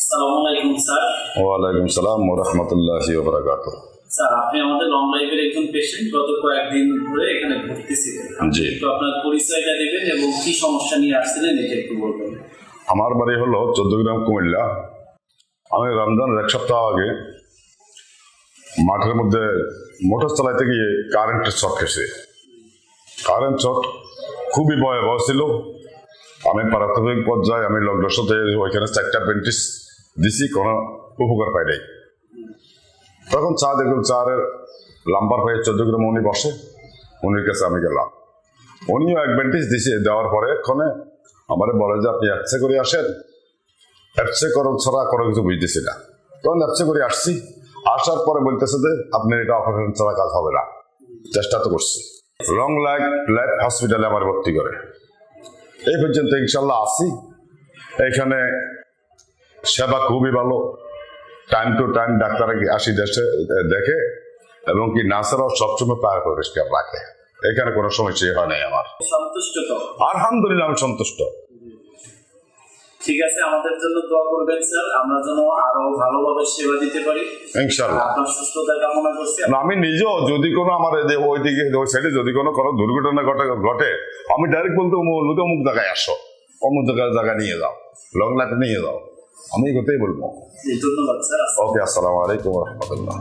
আসসালামু আলাইকুম স্যার। ওয়ালাইকুম সালাম ওয়া রাহমাতুল্লাহি ওয়া বারাকাতুহু। স্যার, আপনি আমাদের লং লাইফের একজন পেশেন্ট, গত কয়েকদিন ধরে এখানে ভর্তি ছিলেন। জি। তো আপনার পরিচয়টা দিবেন এবং কি সমস্যা নিয়ে আসছিলেন এটা একটু বলবেন। আমার বাড়ি হলো 14 গ্রাম কুমিল্লা। আমি রমজানের এক সপ্তাহ আগে মাঠের মধ্যে মোটর চালাইতে গিয়ে কারেন্টের শক খেয়েছে। কারেন্ট শক খুবই ভয়াবহ ছিল। আমি প্রাথমিক পর্যায়ে আমি লকডাউনের সাথে ওইখানে 4টা বেন্টিস দিছি, কোনো উপকার পাই নাই। তখন চা দেখুন, চারের লাম্বার হয়ে 14 গ্রাম উনি বসে, উনির কাছে আমি গেলাম। উনিও এক বেন্টিস দিছে, দেওয়ার পরে এখানে আমার বলে যে আপনি অ্যাপসে করে আসেন। অ্যাপসে করণ ছাড়া কোনো কিছু বুঝতেছি না। তখন অ্যাপসে করে আসছি, আসার পরে বলতেছে যে আপনার এটা অপারেশন ছাড়া কাজ হবে না। চেষ্টা তো করছি, লং লাইফ হসপিটালে আমার ভর্তি করে এই পর্যন্ত ইনশাল্লাহ আসি। এখানে সেবা খুবই ভালো, টাইম টু টাইম ডাক্তার আসি দেখে, এবং কি নার্সেরাও সবসময় প্রায় পরিষ্কার রাখে। এখানে কোনো সমস্যা হয় নাই আমার। সন্তুষ্ট তো? আলহামদুলিল্লাহ আমি সন্তুষ্ট। ঠিক আছে, আমাদের জন্য দোয়া করবেন স্যার, আমরা যেন আরো ভালোভাবে সেবা দিতে পারি। ইনশাল্লাহ। আপনার সুস্থতা কামনা করছি। আমি নিজেও যদি কোনো আমার ওইদিকে ওই সাইডে যদি কোনো দুর্ঘটনা ঘটে আমি ডাইরেক্ট বলতে অমুক জায়গায় আসো, অমুক জায়গায় নিয়ে যাও, লং লাইফে নিয়ে যাও, আমি এই কথাই বলবো। ধন্যবাদ স্যার। ওকে, আসসালামু আলাইকুম ওয়া রাহমাতুল্লাহ।